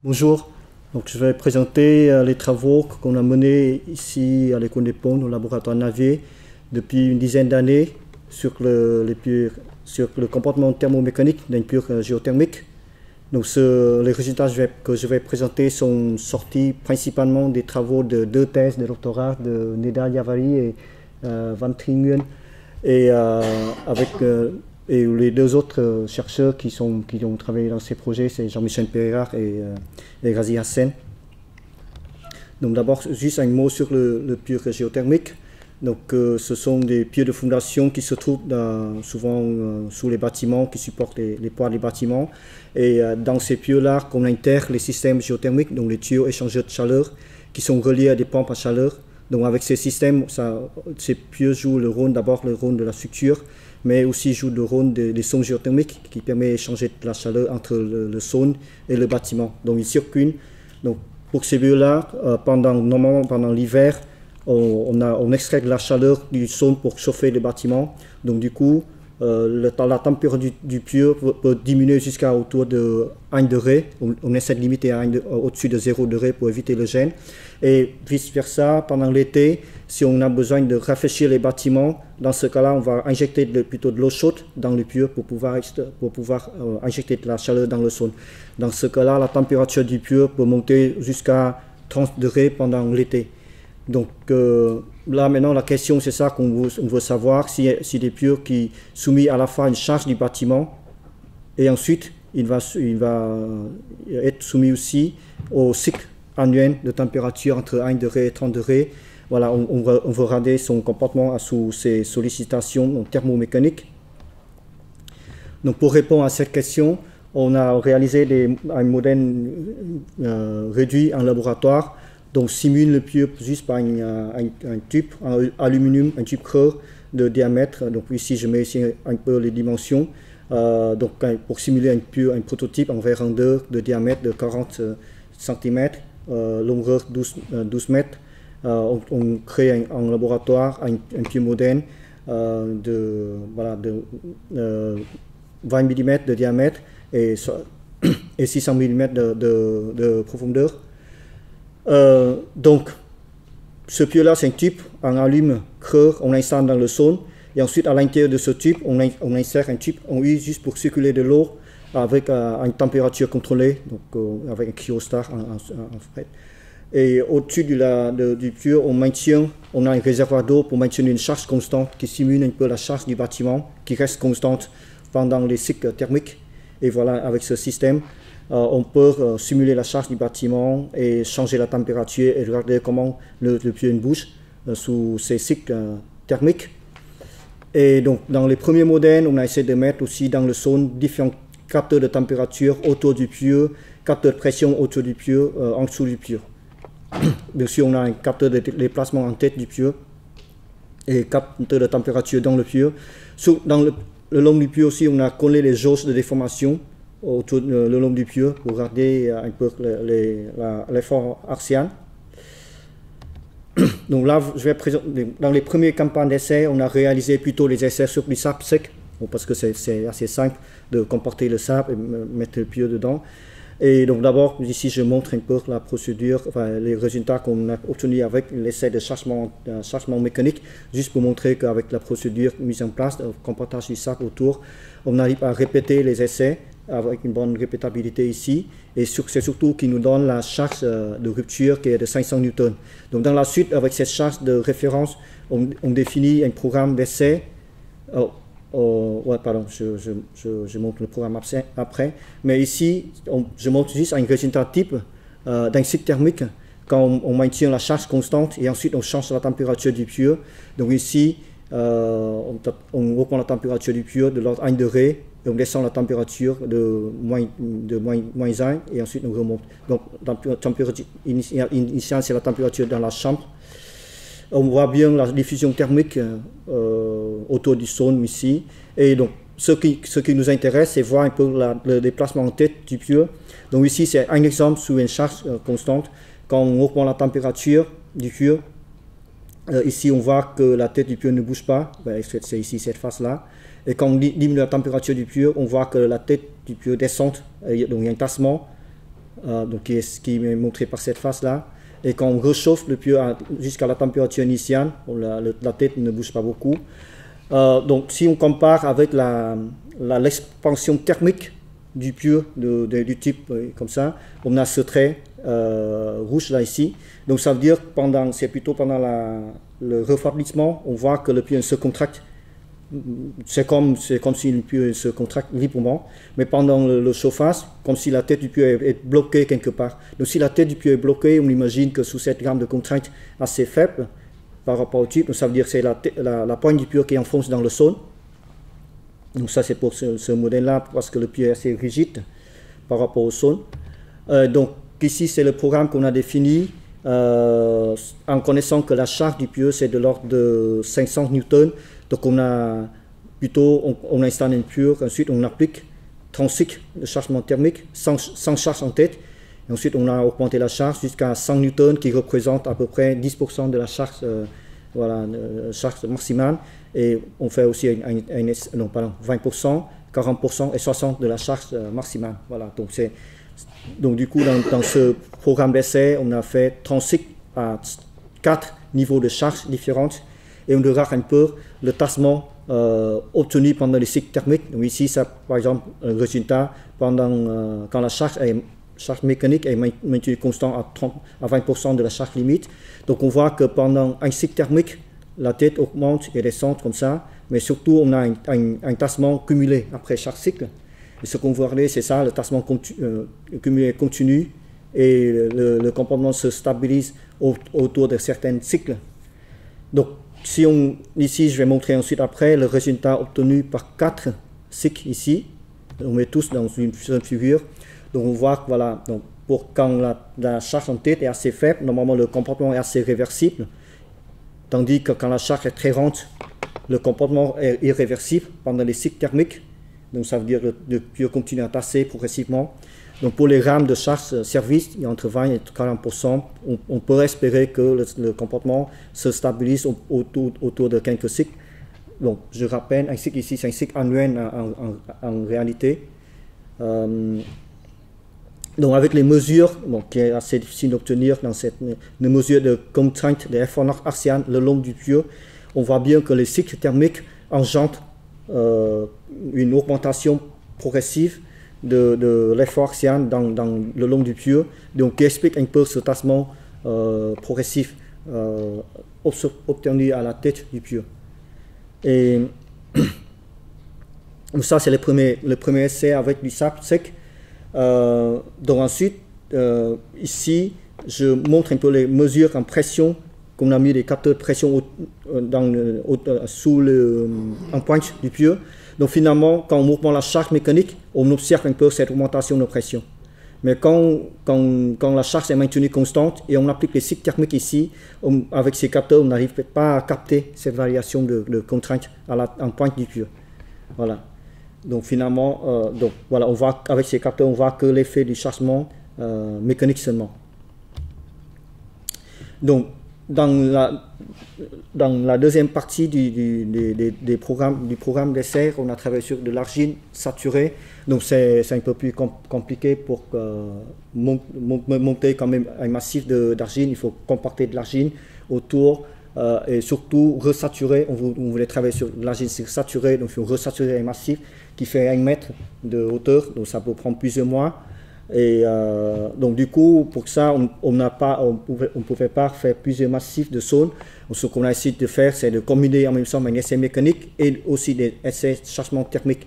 Bonjour, donc je vais présenter les travaux qu'on a menés ici à l'École des Ponts, au laboratoire Navier, depuis une dizaine d'années sur sur le comportement thermomécanique d'une pure géothermique. Donc les résultats que je vais présenter sont sortis principalement des travaux de deux thèses de doctorat de Neda Yavari et Van Tringen et et les deux autres chercheurs qui ont travaillé dans ces projets, c'est Jean-Michel Pereira et Ghazi Hassen. Donc d'abord, juste un mot sur le pur géothermique. Donc ce sont des pieux de fondation qui se trouvent souvent sous les bâtiments, qui supportent les poids des bâtiments. Et dans ces pieux-là, on intègre les systèmes géothermiques, donc les tuyaux échangeurs de chaleur, qui sont reliés à des pompes à chaleur. Donc avec ces systèmes, ces pieux jouent d'abord le rôle de la structure, mais aussi jouent le rôle des sondes géothermiques qui permet d'échanger de la chaleur entre le sonde et le bâtiment. Donc ils circulent. Donc pour ces pieux-là, normalement pendant l'hiver, on extrait de la chaleur du sonde pour chauffer le bâtiment. Donc du coup, la température du pieu peut diminuer jusqu'à autour de 1 degré. On essaie de limiter au-dessus de 0 degré pour éviter le gène. Et vice-versa, pendant l'été, si on a besoin de rafraîchir les bâtiments, dans ce cas-là, on va injecter plutôt de l'eau chaude dans le pieu pour pouvoir injecter de la chaleur dans le sonde. Dans ce cas-là, la température du pieu peut monter jusqu'à 30 degrés pendant l'été. Donc là maintenant la question c'est ça qu'on veut savoir, si des pieux qui soumis à la fois une charge du bâtiment et ensuite il va être soumis aussi au cycle annuel de température entre 1 degré et 30 degrés. Voilà, on veut regarder son comportement sous ces sollicitations thermomécaniques. Donc pour répondre à cette question, on a réalisé un modèle réduit en laboratoire. Donc simule le pieu juste par un tube en aluminium, un tube creux de diamètre. Donc ici je mets ici un peu les dimensions. Donc pour simuler un prototype en verre en deux de diamètre de 40 cm, longueur 12 mètres. On crée en laboratoire un pieu moderne de 20 mm de diamètre et 600 mm de profondeur. Donc, ce pieu-là, c'est un tube en aluminium creux, on l'installe dans le sonde, et ensuite à l'intérieur de ce tube, on insère un tube en U juste pour circuler de l'eau avec une température contrôlée, donc avec un cryostat en fait. Et au-dessus du pieu, on a un réservoir d'eau pour maintenir une charge constante qui simule un peu la charge du bâtiment, qui reste constante pendant les cycles thermiques. Et voilà, avec ce système, on peut simuler la charge du bâtiment et changer la température et regarder comment le pieu bouge sous ces cycles thermiques. Et donc, dans les premiers modèles, on a essayé de mettre aussi dans le sonde différents capteurs de température autour du pieu, capteurs de pression autour du pieu, en dessous du pieu. Bien sûr, on a un capteur de déplacement en tête du pieu et capteur de température dans le pieu. Le long du pieu aussi, on a collé les jauges de déformation autour le long du pieu pour regarder un peu l'effort axial. Donc là, je vais présenter, dans les premières campagnes d'essai, on a réalisé plutôt les essais sur du sable sec, parce que c'est assez simple de comporter le sable et mettre le pieu dedans. Et donc d'abord, ici, je montre un peu la procédure, les résultats qu'on a obtenus avec l'essai de chargement mécanique, juste pour montrer qu'avec la procédure mise en place, le comportage du sable autour, on arrive à répéter les essais avec une bonne répétabilité ici, et c'est surtout qui nous donne la charge de rupture qui est de 500 newtons. Donc dans la suite, avec cette charge de référence, on définit un programme d'essai. Pardon, je montre le programme après. Mais ici, je montre juste un résultat type d'un cycle thermique quand on maintient la charge constante et ensuite on change la température du pieu. Donc ici, on reprend la température du pieu de l'ordre 1 degré et on descend la température de moins 1 et ensuite on remonte. Donc la température initiale, c'est la température dans la chambre. On voit bien la diffusion thermique autour du sonde ici. Et donc, ce qui nous intéresse, c'est voir un peu le déplacement en tête du pieu. Donc ici, c'est un exemple sous une charge constante. Quand on augmente la température du pieu, ici, on voit que la tête du pieu ne bouge pas. C'est ici, cette face-là. Et quand on diminue la température du pieu, on voit que la tête du pieu descend. Donc il y a un tassement donc qui est montré par cette face-là. Et quand on réchauffe le pieu jusqu'à la température initiale, la tête ne bouge pas beaucoup. Donc si on compare avec l'expansion thermique du pieu du type comme ça, on a ce trait rouge là ici. Donc ça veut dire c'est plutôt pendant le refroidissement, on voit que le pieu se contracte. C'est comme si le pieu se contracte librement, mais pendant le chauffage, comme si la tête du pieu est bloquée quelque part. Donc si la tête du pieu est bloquée, on imagine que sous cette gamme de contrainte assez faible par rapport au tube, donc ça veut dire que c'est la pointe du pieu qui enfonce dans le saune. Donc ça c'est pour ce modèle-là, parce que le pieu est assez rigide par rapport au saune. Donc ici c'est le programme qu'on a défini en connaissant que la charge du pieu c'est de l'ordre de 500 newtons. Donc on installe une pieu, ensuite on applique 30 cycles de chargement thermique sans charge en tête. Et ensuite on a augmenté la charge jusqu'à 100 newtons qui représente à peu près 10% de la charge, charge maximale. Et on fait aussi 20%, 40% et 60% de la charge maximale. Voilà, donc du coup dans ce programme d'essai on a fait 30 cycles à 4 niveaux de charge différentes. Et on regarde un peu le tassement obtenu pendant les cycles thermiques. Donc ici, ça, par exemple, le résultat quand la charge mécanique est maintenue constante à 20% de la charge limite. Donc on voit que pendant un cycle thermique, la tête augmente et descend comme ça, mais surtout on a un tassement cumulé après chaque cycle. Et ce qu'on voit c'est ça, le tassement cumulé continu, et le comportement se stabilise autour de certains cycles. Donc ici, je vais montrer ensuite après le résultat obtenu par 4 cycles ici. On met tous dans une figure. Donc on voit que voilà, donc quand la charge en tête est assez faible, normalement le comportement est assez réversible. Tandis que quand la charge est très rente, le comportement est irréversible pendant les cycles thermiques. Donc ça veut dire que le pieu continue à tasser progressivement. Donc pour les rames de charge service, il y a entre 20 et 40%. On peut espérer que le comportement se stabilise autour de quelques cycles. Donc je rappelle, un cycle ici, c'est un cycle annuel en réalité. Donc avec les mesures, qui est assez difficile d'obtenir dans les mesures de contrainte de effort axial le long du pieu, on voit bien que les cycles thermiques engendrent une augmentation progressive de l'effort axial dans le long du pieu, donc qui explique un peu ce tassement progressif obtenu à la tête du pieu. Et ça c'est le premier essai avec du sable sec. Donc ensuite, ici, je montre un peu les mesures en pression qu'on a mis des capteurs de pression en pointe du pieu. Donc finalement, quand on augmente la charge mécanique, on observe un peu cette augmentation de pression. Mais quand la charge est maintenue constante et on applique les cycles thermiques ici, avec ces capteurs, on n'arrive pas à capter cette variation de contrainte en pointe du pieu. Voilà. Donc finalement, on voit avec ces capteurs, on voit que l'effet du chargement mécanique seulement. Donc dans la deuxième partie du programme d'essai, on a travaillé sur de l'argile saturée. Donc c'est un peu plus compliqué pour monter quand même un massif d'argile. Il faut compacter de l'argile autour et surtout resaturer. On voulait travailler sur de l'argile saturée, donc il faut resaturer un massif qui fait 1 mètre de hauteur, donc ça peut prendre plusieurs mois. Et donc du coup, pour ça, on ne pouvait pas faire plusieurs massifs de saune. Ce qu'on a essayé de faire, c'est de combiner en même temps un essai mécanique et aussi des essais de chargement thermique.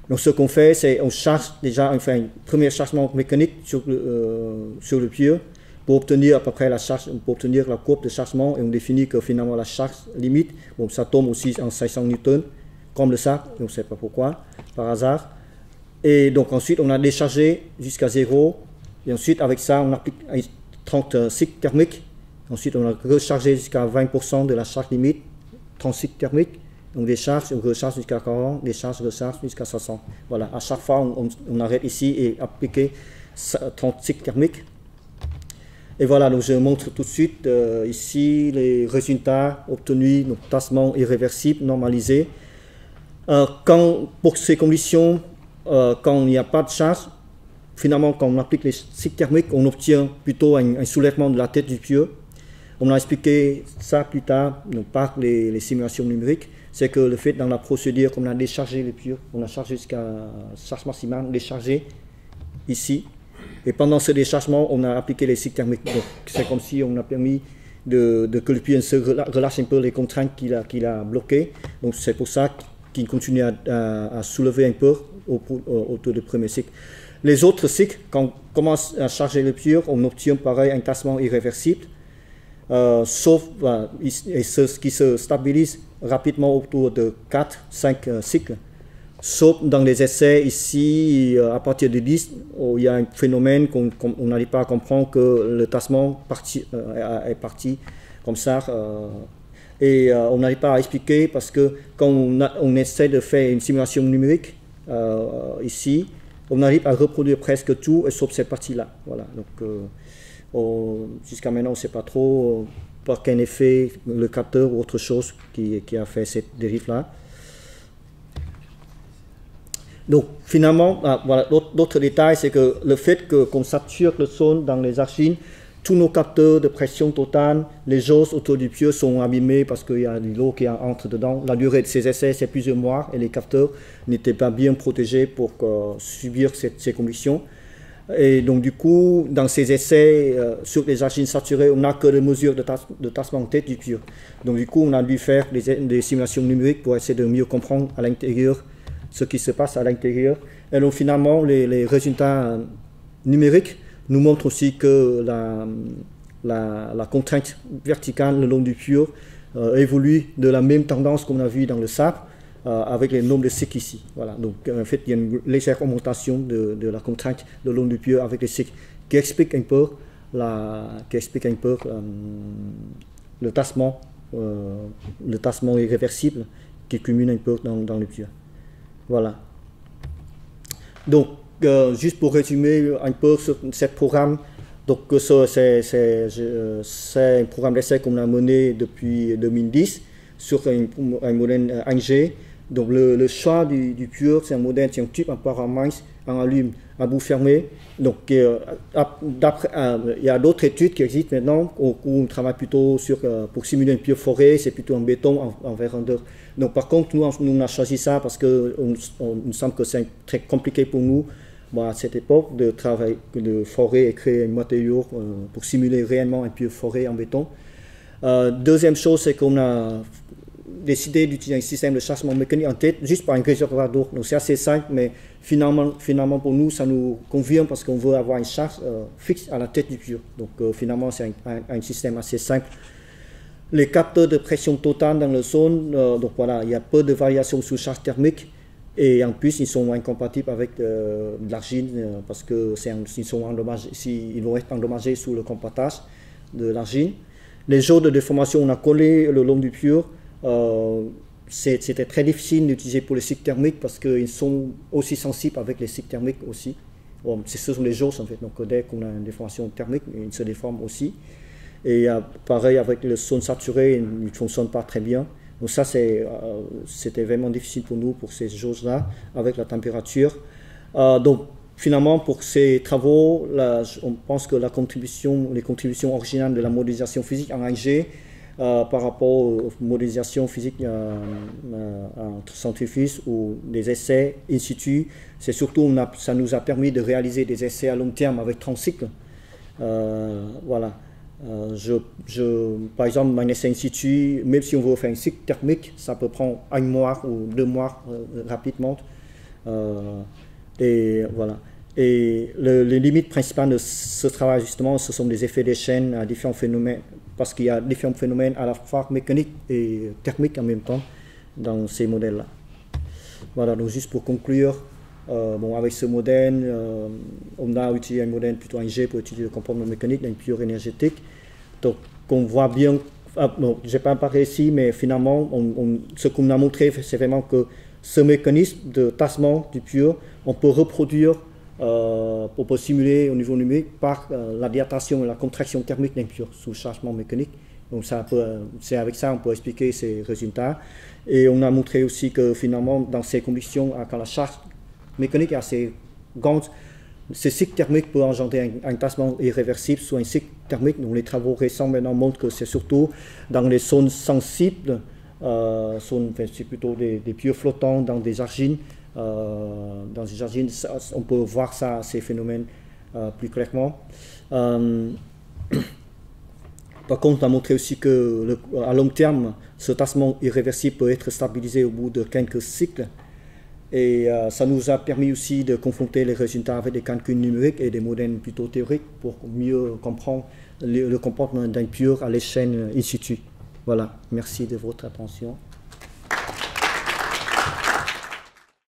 Donc ce qu'on fait, c'est on charge déjà, on fait un premier chargement mécanique sur le pieu pour obtenir à peu près la charge, pour obtenir la courbe de chargement, et on définit que finalement la charge limite, bon, ça tombe aussi en 500 newtons, comme le sac, on ne sait pas pourquoi, par hasard. Et donc ensuite on a déchargé jusqu'à 0, et ensuite avec ça on applique 30 cycles thermiques. Ensuite on a rechargé jusqu'à 20% de la charge limite, 30 cycles thermiques. On décharge, on recharge jusqu'à 40, décharge, recharge jusqu'à 60. Voilà, à chaque fois on arrête ici et appliquer 30 cycles thermiques. Et voilà, donc je montre tout de suite ici les résultats obtenus, donc tassement irréversible, normalisé. Pour ces conditions, quand il n'y a pas de charge, finalement, quand on applique les cycles thermiques, on obtient plutôt un soulèvement de la tête du tuyau. On a expliqué ça plus tard donc par les simulations numériques. C'est que le fait dans la procédure qu'on a déchargé les tuyaux, on a chargé jusqu'à charge maximale, déchargé ici. Et pendant ce déchargement, on a appliqué les cycles thermiques. Donc c'est comme si on a permis que le tuyau se relâche un peu les contraintes qu'il a bloquées. Donc c'est pour ça qu'il continue à soulever un peu autour du premier cycle. Les autres cycles, quand on commence à charger le tuyau, on obtient pareil un tassement irréversible. Sauf ce qui se stabilise rapidement autour de 4-5 cycles. Sauf dans les essais ici, à partir de 10, il y a un phénomène qu'on n'arrive pas à comprendre, que le tassement est parti comme ça. Et on n'arrive pas à expliquer parce que quand on essaie de faire une simulation numérique ici, on arrive à reproduire presque tout, sauf cette partie-là. Voilà. Donc, jusqu'à maintenant, on ne sait pas trop par quel effet le capteur ou autre chose qui a fait cette dérive-là. Donc, finalement, voilà, l'autre détail, c'est que le fait qu'on sature le son dans les argines, tous nos capteurs de pression totale, les jauges autour du tuyau sont abîmés parce qu'il y a de l'eau qui entre dedans. La durée de ces essais, c'est plusieurs mois et les capteurs n'étaient pas bien protégés pour subir ces conditions. Et donc, du coup, dans ces essais sur les argines saturées, on n'a que des mesures de tassement en tête du tuyau. Donc, du coup, on a dû faire des simulations numériques pour essayer de mieux comprendre à l'intérieur ce qui se passe à l'intérieur. Et donc, finalement, les résultats numériques nous montrent aussi que la contrainte verticale le long du tuyau évolue de la même tendance qu'on a vu dans le sable, avec les nombres de cycles ici. Voilà. Donc, en fait, il y a une légère augmentation de la contrainte le long du tuyau avec les cycles qui explique un peu, le tassement irréversible qui cumule un peu dans le tuyau. Voilà. Donc, juste pour résumer un peu ce programme, donc c'est un programme d'essai qu'on a mené depuis 2010 sur un modèle 1G. Donc le choix du tuyau, c'est un modèle, c'est un tube en paramètre, en allume, à bout fermé. Donc il y a d'autres études qui existent maintenant où on travaille plutôt pour simuler un tuyau foré, c'est plutôt en béton, en vérandeur. Donc par contre, nous on a choisi ça parce que on nous semble que c'est très compliqué pour nous à cette époque de travailler, de forer et créer un matériau pour simuler réellement un tuyau foré en béton. Deuxième chose, c'est qu'on a décidé d'utiliser un système de chargement mécanique en tête juste par un réservoir d'eau. Donc c'est assez simple, mais finalement pour nous ça nous convient parce qu'on veut avoir une charge fixe à la tête du tuyau. Donc finalement c'est un système assez simple. Les capteurs de pression totale dans le zone, donc voilà, il y a peu de variations sous charge thermique et en plus ils sont incompatibles avec de l'argile parce que ils vont être endommagés sous le compactage de l'argile. Les jauges de déformation, on a collé le long du tuyau. C'était très difficile d'utiliser pour les cycles thermiques parce qu'ils sont aussi sensibles avec les cycles thermiques aussi. Bon, ce sont les jauges en fait, donc dès qu'on a une déformation thermique, ils se déforment aussi. Et pareil avec le son saturé, il ne fonctionne pas très bien. Donc ça c'était vraiment difficile pour nous pour ces jauges-là avec la température. Donc finalement pour ces travaux, on pense que les contributions originales de la modélisation physique en 1G par rapport aux modélisations physiques en centrifuge ou des essais in situ, c'est surtout ça nous a permis de réaliser des essais à long terme avec 30 cycles. Voilà. Par exemple, un essai in situ, même si on veut faire un cycle thermique, ça peut prendre 1 mois ou 2 mois rapidement. Et voilà. Et les limites principales de ce travail, justement, ce sont des effets de chaîne à différents phénomènes, parce qu'il y a différents phénomènes à la fois mécaniques et thermiques en même temps dans ces modèles-là. Voilà, donc juste pour conclure, avec ce modèle, on a utilisé un modèle plutôt 1G pour étudier le comportement mécanique d'un tuyau énergétique. Donc on voit bien, je n'ai pas parlé ici, mais finalement, ce qu'on a montré, c'est vraiment que ce mécanisme de tassement du tuyau, on peut reproduire pour simuler au niveau numérique par la dilatation et la contraction thermique d'un tuyau sous chargement mécanique. Donc c'est avec ça qu'on peut expliquer ces résultats. Et on a montré aussi que finalement, dans ces conditions, quand la charge mécanique est assez grande, ce cycle thermique peut engendrer un tassement irréversible soit un cycle thermique. Donc les travaux récents maintenant montrent que c'est surtout dans les zones sensibles, c'est plutôt des pieux flottants dans des argiles. Dans les argiles, on peut voir ça, ces phénomènes plus clairement. Par contre, on a montré aussi qu'à long terme, ce tassement irréversible peut être stabilisé au bout de quelques cycles. Et ça nous a permis aussi de confronter les résultats avec des calculs numériques et des modèles plutôt théoriques pour mieux comprendre le comportement d'un pure à l'échelle in situ. Voilà, merci de votre attention.